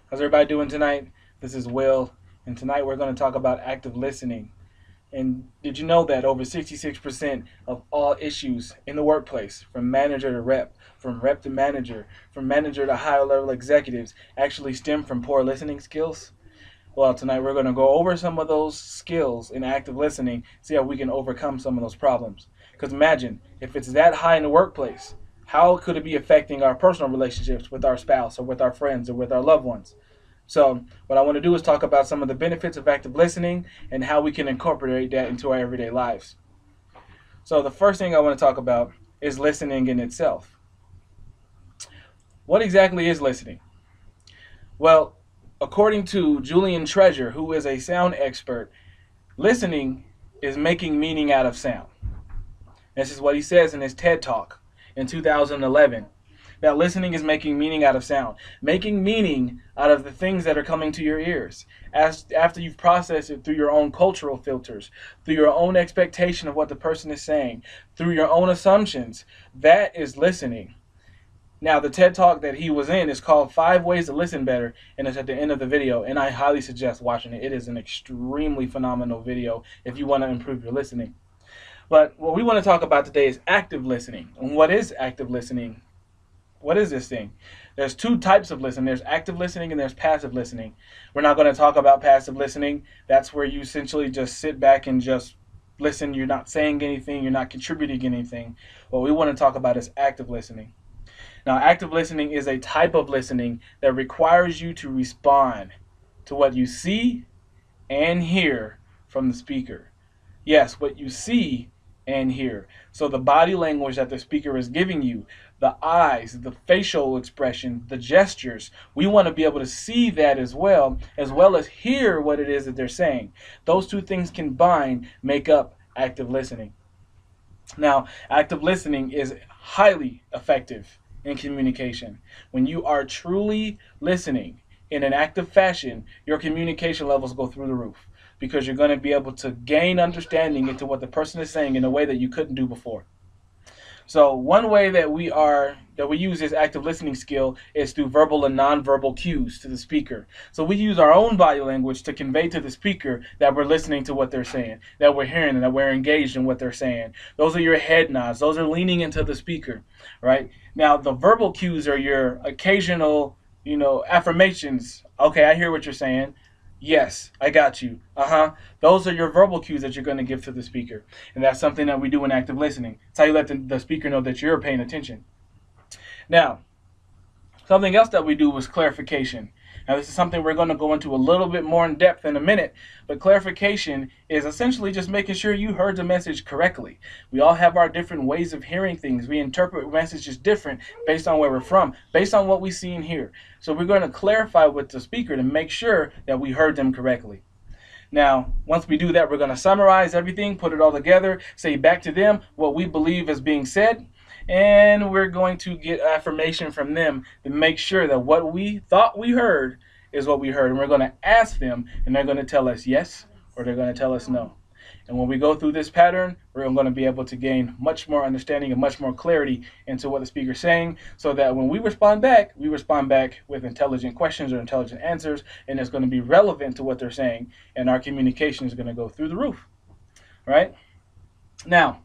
How's everybody doing tonight? This is Will, and tonight we're going to talk about active listening. And did you know that over 66% of all issues in the workplace, from manager to rep, from rep to manager, from manager to higher level executives, actually stem from poor listening skills? Well, tonight we're going to go over some of those skills in active listening, see how we can overcome some of those problems. Because imagine, if it's that high in the workplace, how could it be affecting our personal relationships with our spouse or with our friends or with our loved ones? So, what I want to do is talk about some of the benefits of active listening and how we can incorporate that into our everyday lives. So, the first thing I want to talk about is listening in itself. What exactly is listening? Well, according to Julian Treasure, who is a sound expert, listening is making meaning out of sound. This is what he says in his TED Talk in 2011. That listening is making meaning out of sound, making meaning out of the things that are coming to your ears. After you've processed it through your own cultural filters, through your own expectation of what the person is saying, through your own assumptions, that is listening. Now, the TED Talk that he was in is called 5 Ways to Listen Better, and it's at the end of the video, and I highly suggest watching it. It is an extremely phenomenal video if you want to improve your listening. But what we want to talk about today is active listening. And what is active listening? What is this thing? There's two types of listening. There's active listening and there's passive listening. We're not going to talk about passive listening. That's where you essentially just sit back and just listen. You're not saying anything. You're not contributing anything. What we want to talk about is active listening. Now, active listening is a type of listening that requires you to respond to what you see and hear from the speaker. Yes, what you see and hear. So the body language that the speaker is giving you, the eyes, the facial expression, the gestures, we want to be able to see that as well as hear what it is that they're saying. Those two things combined make up active listening. Now, active listening is highly effective in communication. When you are truly listening in an active fashion, your communication levels go through the roof because you're going to be able to gain understanding into what the person is saying in a way that you couldn't do before. So one way that we use this active listening skill is through verbal and nonverbal cues to the speaker. So we use our own body language to convey to the speaker that we're listening to what they're saying, that we're hearing, and that we're engaged in what they're saying. Those are your head nods. Those are leaning into the speaker, right? Now the verbal cues are your occasional, affirmations. Okay, I hear what you're saying. Yes, I got you. Those are your verbal cues that you're going to give to the speaker. And that's something that we do in active listening. It's how you let the speaker know that you're paying attention. Now, something else that we do is clarification. Now, this is something we're going to go into a little bit more in depth in a minute, but clarification is essentially just making sure you heard the message correctly. We all have our different ways of hearing things. We interpret messages different based on where we're from, based on what we see and hear. So we're going to clarify with the speaker to make sure that we heard them correctly. Now, once we do that, we're going to summarize everything, put it all together, say back to them what we believe is being said, and we're going to get affirmation from them to make sure that what we thought we heard is what we heard. And we're going to ask them, and they're going to tell us yes, or they're going to tell us no. And when we go through this pattern, we're going to be able to gain much more understanding and much more clarity into what the speaker's saying, so that when we respond back with intelligent questions or intelligent answers, and it's going to be relevant to what they're saying, and our communication is going to go through the roof, right? Now,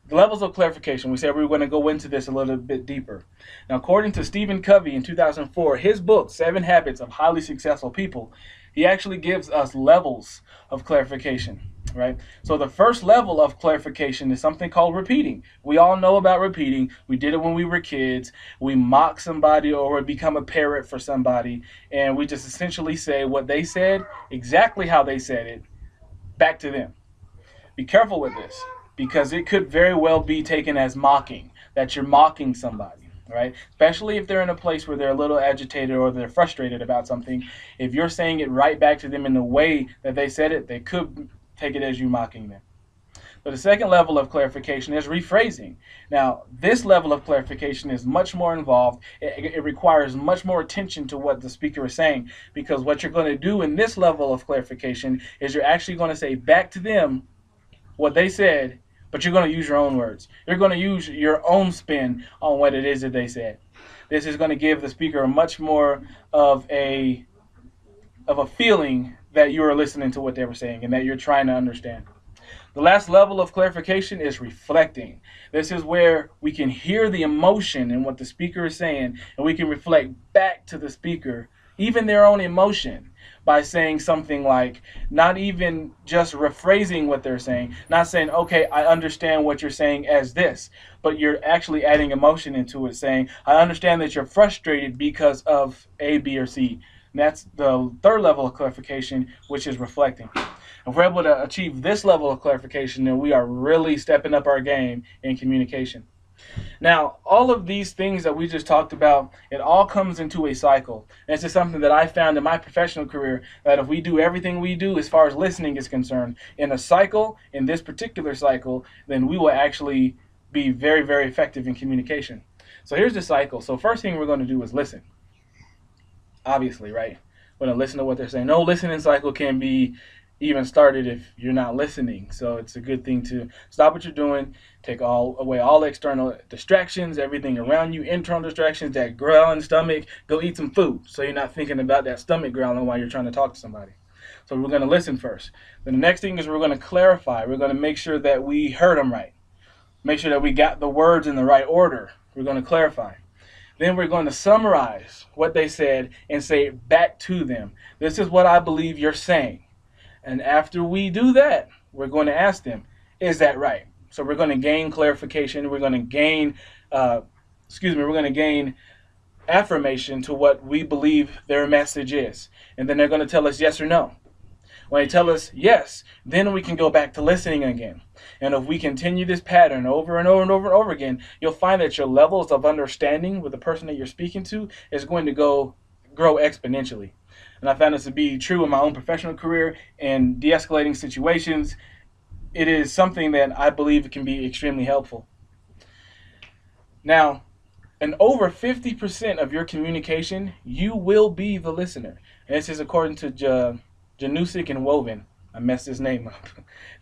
the levels of clarification, we said we were going to go into this a little bit deeper. Now, according to Stephen Covey in 2004, his book, 7 Habits of Highly Successful People, he actually gives us levels of clarification, right? So the first level of clarification is something called repeating. We all know about repeating. We did it when we were kids. We mock somebody or we become a parrot for somebody, and we just essentially say what they said, exactly how they said it, back to them. Be careful with this, because it could very well be taken as mocking, that you're mocking somebody, right? Especially if they're in a place where they're a little agitated or they're frustrated about something. If you're saying it right back to them in the way that they said it, they could take it as you mocking them. But the second level of clarification is rephrasing. Now, this level of clarification is much more involved. It requires much more attention to what the speaker is saying, because what you're going to do in this level of clarification is you're actually going to say back to them what they said, but you're going to use your own words. You're going to use your own spin on what it is that they said. This is going to give the speaker much more of a feeling that you are listening to what they were saying and that you're trying to understand. The last level of clarification is reflecting. This is where we can hear the emotion in what the speaker is saying, and we can reflect back to the speaker, even their own emotion, by saying something like, not even just rephrasing what they're saying, not saying, okay, I understand what you're saying as this, but you're actually adding emotion into it, saying, I understand that you're frustrated because of A, B, or C. And that's the third level of clarification, which is reflecting. If we're able to achieve this level of clarification, then we are really stepping up our game in communication. Now, all of these things that we just talked about, it all comes into a cycle. And it's just something that I found in my professional career, that if we do everything we do as far as listening is concerned, in a cycle, in this particular cycle, then we will actually be very, very effective in communication. So here's the cycle. So first thing we're going to do is listen. Obviously, right? We're going to listen to what they're saying. No listening cycle can be even started if you're not listening. So it's a good thing to stop what you're doing, take away all external distractions, everything around you, internal distractions, that growling stomach, go eat some food so you're not thinking about that stomach growling while you're trying to talk to somebody. So we're going to listen first. Then the next thing is we're going to clarify. We're going to make sure that we heard them right. Make sure that we got the words in the right order. We're going to clarify. Then we're going to summarize what they said and say it back to them. This is what I believe you're saying. And after we do that, we're going to ask them, is that right? So we're going to gain clarification. We're going to gain, we're going to gain affirmation to what we believe their message is. And then they're going to tell us yes or no. When they tell us yes, then we can go back to listening again. And if we continue this pattern over and over and over and over again, you'll find that your levels of understanding with the person that you're speaking to is going to grow exponentially. And I found this to be true in my own professional career and de-escalating situations. It is something that I believe can be extremely helpful. Now, in over 50% of your communication, you will be the listener. And this is according to Janusik and Woven. I messed his name up.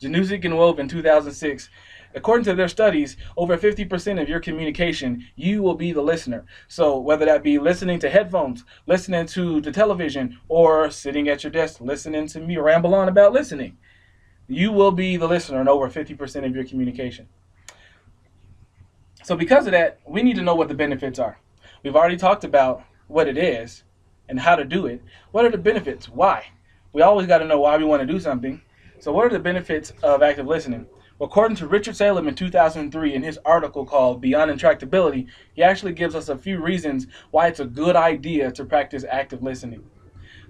Janusik and Woven, 2006. According to their studies, over 50% of your communication, you will be the listener. So whether that be listening to headphones, listening to the television, or sitting at your desk listening to me ramble on about listening, you will be the listener in over 50% of your communication. So because of that, we need to know what the benefits are. We've already talked about what it is and how to do it. What are the benefits? Why? We always got to know why we want to do something. So what are the benefits of active listening? Well, according to Richard Salem in 2003 in his article called Beyond Intractability, he actually gives us a few reasons why it's a good idea to practice active listening.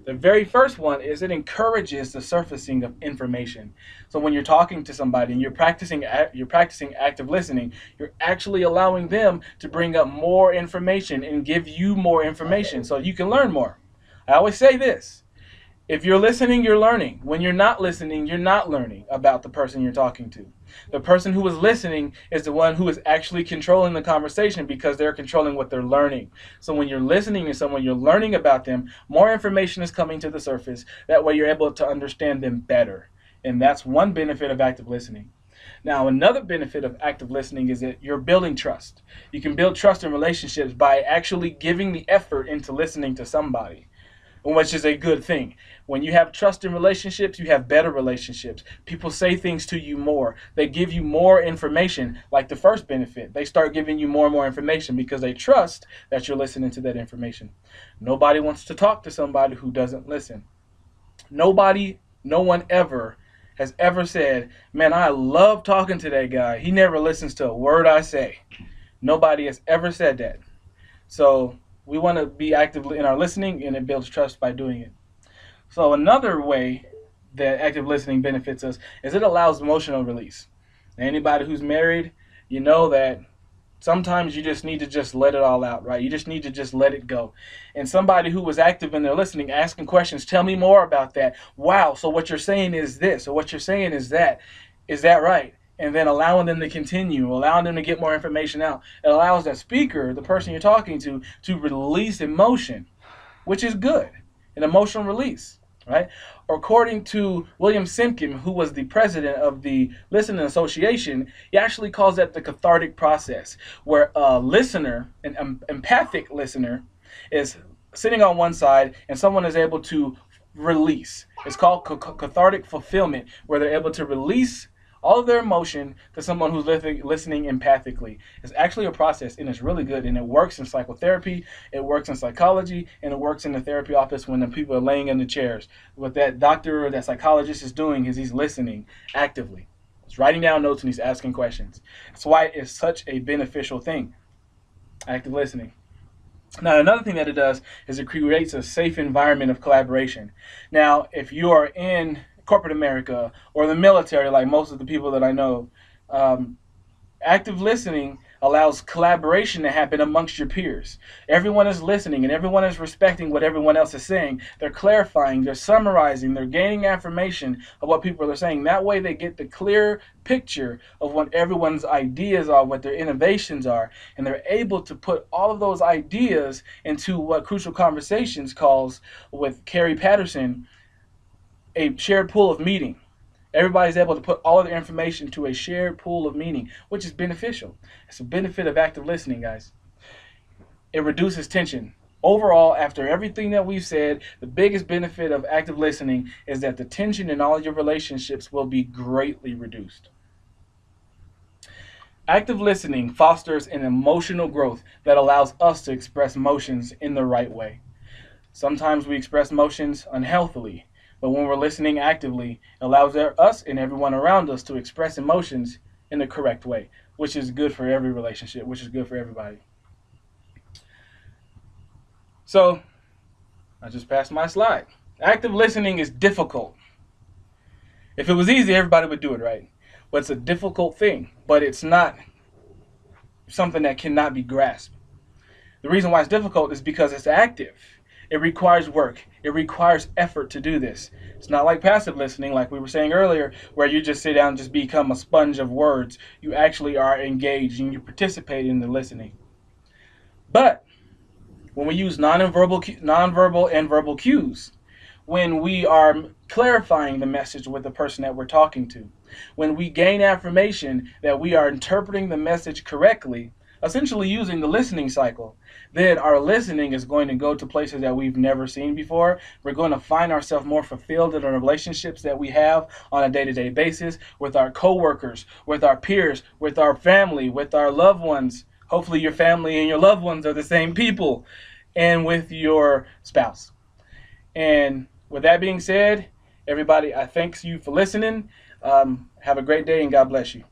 The very first one is it encourages the surfacing of information. So when you're talking to somebody and you're practicing active listening, you're actually allowing them to bring up more information and give you more information so you can learn more. I always say this. If you're listening, you're learning. When you're not listening, you're not learning about the person you're talking to. The person who is listening is the one who is actually controlling the conversation because they're controlling what they're learning. So when you're listening to someone, you're learning about them, more information is coming to the surface. That way you're able to understand them better. And that's one benefit of active listening. Now, another benefit of active listening is that you're building trust. You can build trust in relationships by actually giving the effort into listening to somebody, which is a good thing. When you have trust in relationships, you have better relationships. People say things to you more. They give you more information, like the first benefit. They start giving you more and more information because they trust that you're listening to that information. Nobody wants to talk to somebody who doesn't listen. No one ever has ever said, man, I love talking to that guy. He never listens to a word I say. Nobody has ever said that. So we want to be active in our listening, and it builds trust by doing it. So another way that active listening benefits us is it allows emotional release. Anybody who's married, you know that sometimes you just need to just let it all out, right? You just need to just let it go. And somebody who was active in their listening, asking questions, tell me more about that. Wow, so what you're saying is this, or what you're saying is that. Is that right? And then allowing them to continue, allowing them to get more information out. It allows that speaker, the person you're talking to release emotion, which is good, an emotional release. right? According to William Simpkin, who was the president of the Listening Association, he actually calls that the cathartic process, where a listener, an empathic listener, is sitting on one side and someone is able to release. It's called cathartic fulfillment, where they're able to release all of their emotion to someone who's listening empathically. It's actually a process, and it's really good, and it works in psychotherapy, it works in psychology, and it works in the therapy office when the people are laying in the chairs. What that doctor or that psychologist is doing is he's listening actively. He's writing down notes and he's asking questions. That's why it's such a beneficial thing, active listening. Now, another thing that it does is it creates a safe environment of collaboration. Now, if you are in corporate America or the military, like most of the people that I know, um, active listening allows collaboration to happen amongst your peers. Everyone is listening and everyone is respecting what everyone else is saying. They're clarifying, they're summarizing, they're gaining affirmation of what people are saying. That way they get the clear picture of what everyone's ideas are, what their innovations are, and they're able to put all of those ideas into what Crucial Conversations calls, with Carrie Patterson, a shared pool of meaning. Everybody's able to put all of their information to a shared pool of meaning, which is beneficial. It's a benefit of active listening, guys. It reduces tension. Overall, after everything that we've said, the biggest benefit of active listening is that the tension in all your relationships will be greatly reduced. Active listening fosters an emotional growth that allows us to express emotions in the right way. Sometimes we express emotions unhealthily, but when we're listening actively, it allows us and everyone around us to express emotions in the correct way, which is good for every relationship, which is good for everybody. So, I just passed my slide. Active listening is difficult. If it was easy, everybody would do it, right? But it's a difficult thing, but it's not something that cannot be grasped. The reason why it's difficult is because it's active. It requires work. It requires effort to do this. It's not like passive listening, like we were saying earlier, where you just sit down and just become a sponge of words. You actually are engaged and you participate in the listening. But when we use nonverbal and verbal cues, when we are clarifying the message with the person that we're talking to, when we gain affirmation that we are interpreting the message correctly, essentially using the listening cycle, then our listening is going to go to places that we've never seen before. We're going to find ourselves more fulfilled in the relationships that we have on a day-to-day basis with our coworkers, with our peers, with our family, with our loved ones. Hopefully your family and your loved ones are the same people, and with your spouse. And with that being said, everybody, I thank you for listening. Have a great day and God bless you.